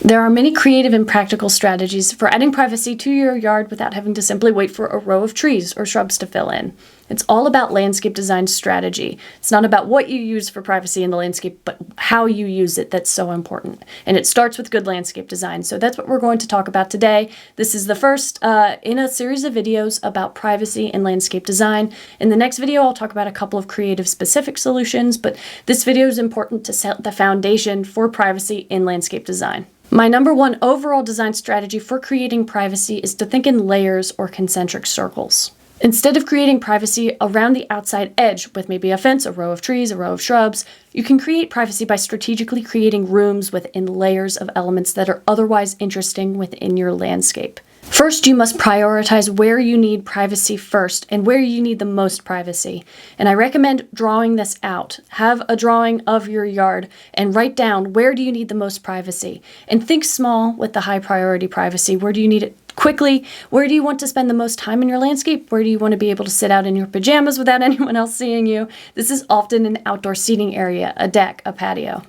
There are many creative and practical strategies for adding privacy to your yard without having to simply wait for a row of trees or shrubs to fill in. It's all about landscape design strategy. It's not about what you use for privacy in the landscape, but how you use it that's so important. And it starts with good landscape design. So that's what we're going to talk about today. This is the first in a series of videos about privacy and landscape design. In the next video, I'll talk about a couple of creative specific solutions, but this video is important to set the foundation for privacy in landscape design. My number one overall design strategy for creating privacy is to think in layers or concentric circles. Instead of creating privacy around the outside edge with maybe a fence, a row of trees, a row of shrubs, you can create privacy by strategically creating rooms within layers of elements that are otherwise interesting within your landscape. First, you must prioritize where you need privacy first and where you need the most privacy. And I recommend drawing this out. Have a drawing of your yard and write down where do you need the most privacy. And think small with the high priority privacy. Where do you need it quickly? Where do you want to spend the most time in your landscape? Where do you want to be able to sit out in your pajamas without anyone else seeing you? This is often an outdoor seating area, a deck, a patio.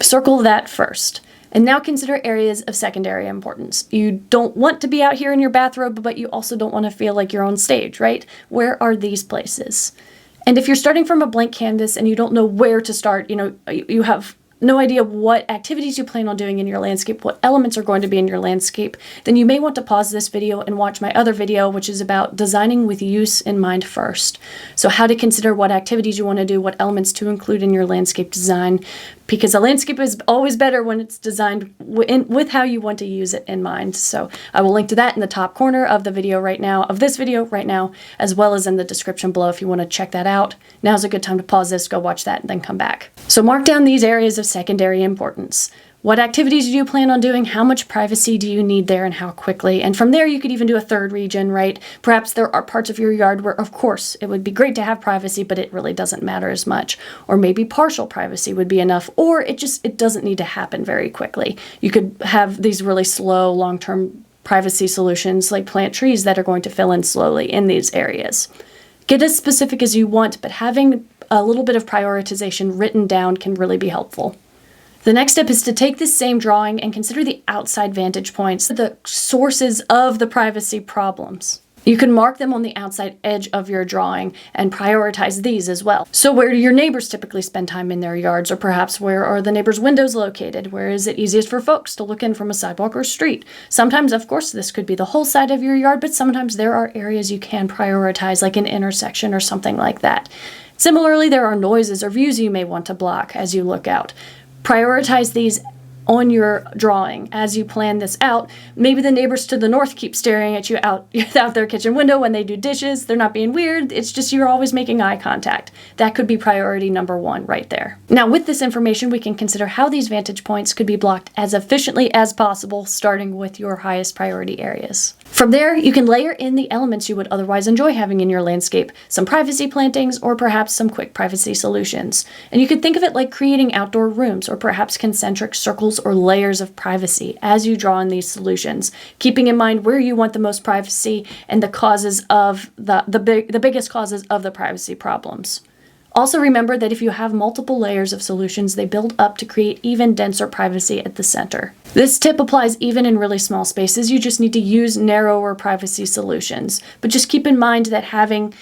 Circle that first. And now consider areas of secondary importance. You don't want to be out here in your bathrobe, but you also don't want to feel like you're on stage, right? Where are these places? And if you're starting from a blank canvas and you don't know where to start, you have no idea what activities you plan on doing in your landscape, what elements are going to be in your landscape, then you may want to pause this video and watch my other video, which is about designing with use in mind first. So how to consider what activities you want to do, what elements to include in your landscape design, because a landscape is always better when it's designed with how you want to use it in mind. So I will link to that in the top corner of the video right now, of this video right now, as well as in the description below if you want to check that out. Now's a good time to pause this, go watch that, and then come back. So mark down these areas of secondary importance. What activities do you plan on doing? How much privacy do you need there and how quickly? And from there, you could even do a third region, right? Perhaps there are parts of your yard where, of course, it would be great to have privacy, but it really doesn't matter as much. Or maybe partial privacy would be enough, or it doesn't need to happen very quickly. You could have these really slow, long-term privacy solutions like plant trees that are going to fill in slowly in these areas. Get as specific as you want, but having a little bit of prioritization written down can really be helpful. The next step is to take this same drawing and consider the outside vantage points, the sources of the privacy problems. You can mark them on the outside edge of your drawing and prioritize these as well. So where do your neighbors typically spend time in their yards? Or perhaps where are the neighbors' windows located? Where is it easiest for folks to look in from a sidewalk or street? Sometimes, of course, this could be the whole side of your yard, but sometimes there are areas you can prioritize, like an intersection or something like that. Similarly, there are noises or views you may want to block as you look out. Prioritize these on your drawing as you plan this out. Maybe the neighbors to the north keep staring at you out their kitchen window when they do dishes. They're not being weird. It's just you're always making eye contact. That could be priority number one right there. Now, with this information, we can consider how these vantage points could be blocked as efficiently as possible, starting with your highest priority areas. From there, you can layer in the elements you would otherwise enjoy having in your landscape, some privacy plantings, or perhaps some quick privacy solutions. And you could think of it like creating outdoor rooms, or perhaps concentric circles or layers of privacy as you draw in these solutions, keeping in mind where you want the most privacy and the causes of the biggest causes of the privacy problems. Also remember that if you have multiple layers of solutions, they build up to create even denser privacy at the center. This tip applies even in really small spaces. You just need to use narrower privacy solutions. But just keep in mind that having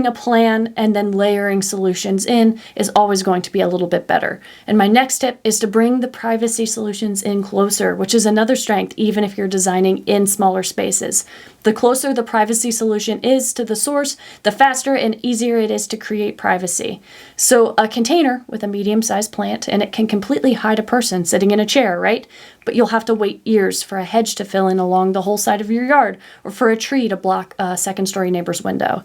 a plan and then layering solutions in is always going to be a little bit better. And my next tip is to bring the privacy solutions in closer, which is another strength even if you're designing in smaller spaces. The closer the privacy solution is to the source, the faster and easier it is to create privacy. So a container with a medium-sized plant, and it can completely hide a person sitting in a chair, right? But you'll have to wait years for a hedge to fill in along the whole side of your yard, or for a tree to block a second-story neighbor's window.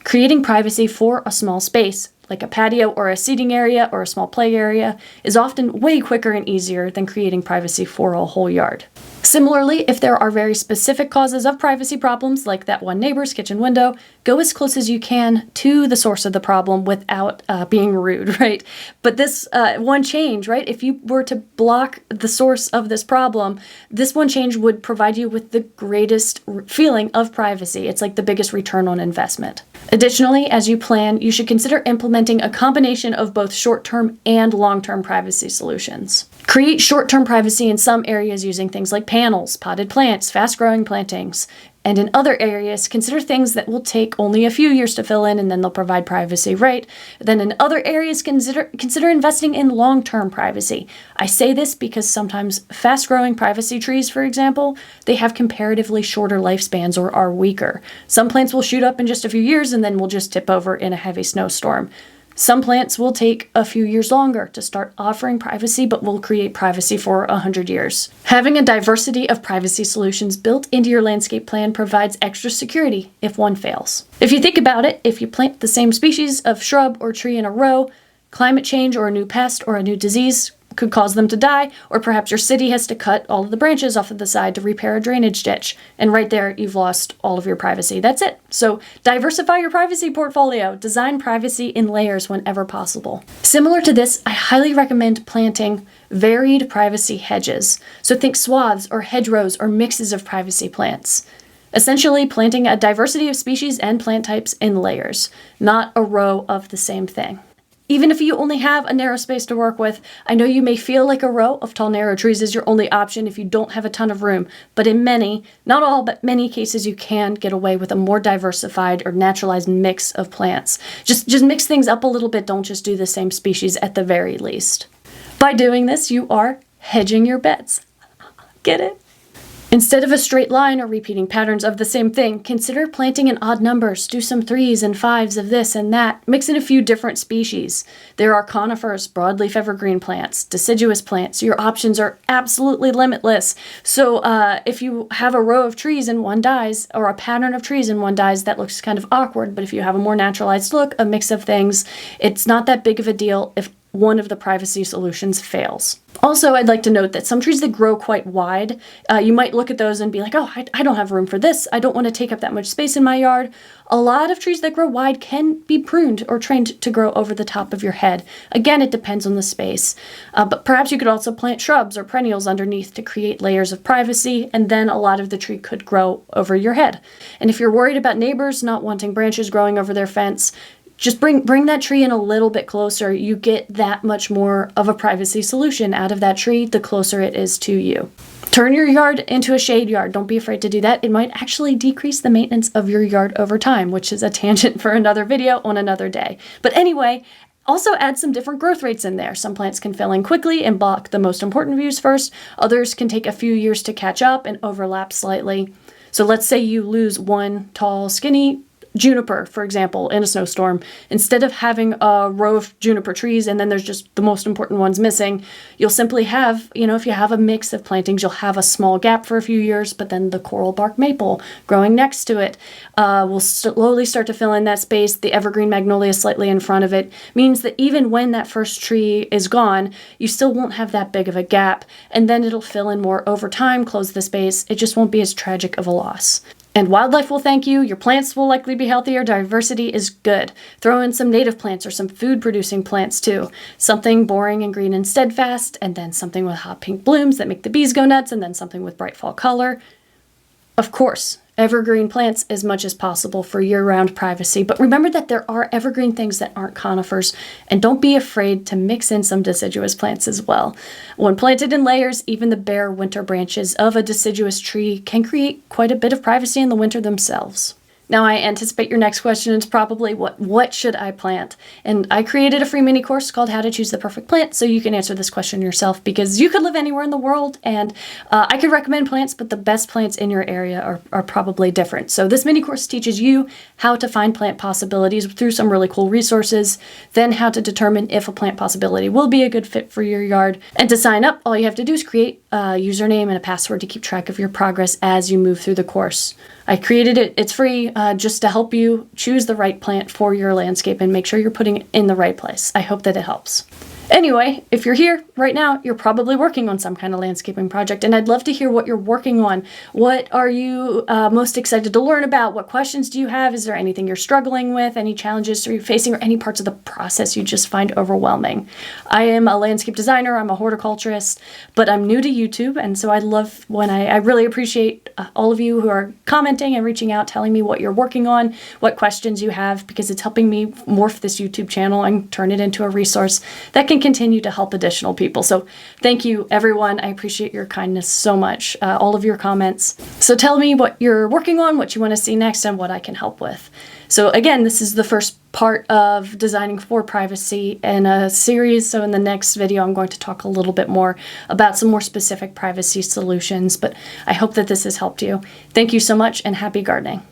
Creating privacy for a small space, like a patio or a seating area or a small play area, is often way quicker and easier than creating privacy for a whole yard. Similarly, if there are very specific causes of privacy problems, like that one neighbor's kitchen window, go as close as you can to the source of the problem without being rude, right? But this one change, right? If you were to block the source of this problem, this one change would provide you with the greatest feeling of privacy. It's like the biggest return on investment. Additionally, as you plan, you should consider implementing a combination of both short-term and long-term privacy solutions. Create short-term privacy in some areas using things like panels, potted plants, fast-growing plantings, and in other areas, consider things that will take only a few years to fill in and then they'll provide privacy, right? Then in other areas, consider investing in long-term privacy. I say this because sometimes fast-growing privacy trees, for example, they have comparatively shorter lifespans or are weaker. Some plants will shoot up in just a few years and then will just tip over in a heavy snowstorm. Some plants will take a few years longer to start offering privacy, but will create privacy for 100 years. Having a diversity of privacy solutions built into your landscape plan provides extra security if one fails. If you think about it, if you plant the same species of shrub or tree in a row, climate change or a new pest or a new disease could cause them to die, or perhaps your city has to cut all of the branches off of the side to repair a drainage ditch, and right there you've lost all of your privacy. That's it. So diversify your privacy portfolio. Design privacy in layers whenever possible. Similar to this, I highly recommend planting varied privacy hedges. So think swaths or hedgerows or mixes of privacy plants. Essentially planting a diversity of species and plant types in layers, not a row of the same thing. Even if you only have a narrow space to work with, I know you may feel like a row of tall, narrow trees is your only option if you don't have a ton of room, but in many, not all, but many cases, you can get away with a more diversified or naturalized mix of plants. Just mix things up a little bit, don't just do the same species at the very least. By doing this, you are hedging your bets. Get it? Instead of a straight line or repeating patterns of the same thing, consider planting in odd numbers. Do some 3s and 5s of this and that. Mix in a few different species. There are conifers, broadleaf evergreen plants, deciduous plants. Your options are absolutely limitless. So if you have a row of trees and one dies, or a pattern of trees and one dies, that looks kind of awkward. But if you have a more naturalized look, a mix of things, it's not that big of a deal if one of the privacy solutions fails. Also, I'd like to note that some trees that grow quite wide, you might look at those and be like, oh, I don't have room for this. I don't want to take up that much space in my yard. A lot of trees that grow wide can be pruned or trained to grow over the top of your head. Again, it depends on the space. But perhaps you could also plant shrubs or perennials underneath to create layers of privacy, and then a lot of the tree could grow over your head. And if you're worried about neighbors not wanting branches growing over their fence, just bring that tree in a little bit closer. You get that much more of a privacy solution out of that tree the closer it is to you. Turn your yard into a shade yard. Don't be afraid to do that. It might actually decrease the maintenance of your yard over time, which is a tangent for another video on another day. But anyway, also add some different growth rates in there. Some plants can fill in quickly and block the most important views first. Others can take a few years to catch up and overlap slightly. So let's say you lose one tall, skinny juniper, for example, in a snowstorm. Instead of having a row of juniper trees and then there's just the most important ones missing, you'll simply have, if you have a mix of plantings, you'll have a small gap for a few years, but then the coral bark maple growing next to it will slowly start to fill in that space. The evergreen magnolia slightly in front of it means that even when that first tree is gone, you still won't have that big of a gap, and then it'll fill in more over time, close the space. It just won't be as tragic of a loss. And wildlife will thank you, your plants will likely be healthier, diversity is good. Throw in some native plants or some food-producing plants too. Something boring and green and steadfast, and then something with hot pink blooms that make the bees go nuts, and then something with bright fall color. Of course, evergreen plants as much as possible for year-round privacy, but remember that there are evergreen things that aren't conifers, and don't be afraid to mix in some deciduous plants as well. When planted in layers, even the bare winter branches of a deciduous tree can create quite a bit of privacy in the winter themselves. Now, I anticipate your next question is probably, what should I plant? And I created a free mini course called How to Choose the Perfect Plant, so you can answer this question yourself, because you could live anywhere in the world, and I could recommend plants, but the best plants in your area are probably different. So this mini course teaches you how to find plant possibilities through some really cool resources, then how to determine if a plant possibility will be a good fit for your yard. And to sign up, all you have to do is create a username and a password to keep track of your progress as you move through the course. I created it, it's free, just to help you choose the right plant for your landscape and make sure you're putting it in the right place. I hope that it helps. Anyway, if you're here right now, you're probably working on some kind of landscaping project, and I'd love to hear what you're working on. What are you most excited to learn about? What questions do you have? Is there anything you're struggling with? Any challenges are you facing, or any parts of the process you just find overwhelming? I am a landscape designer. I'm a horticulturist, but I'm new to YouTube, and so I love when I really appreciate all of you who are commenting and reaching out, telling me what you're working on, what questions you have, because it's helping me morph this YouTube channel and turn it into a resource that can continue to help additional people. So thank you, everyone. I appreciate your kindness so much, all of your comments. So tell me what you're working on, what you want to see next, and what I can help with. So again, this is the first part of designing for privacy in a series. So in the next video, I'm going to talk a little bit more about some more specific privacy solutions, but I hope that this has helped you. Thank you so much, and happy gardening.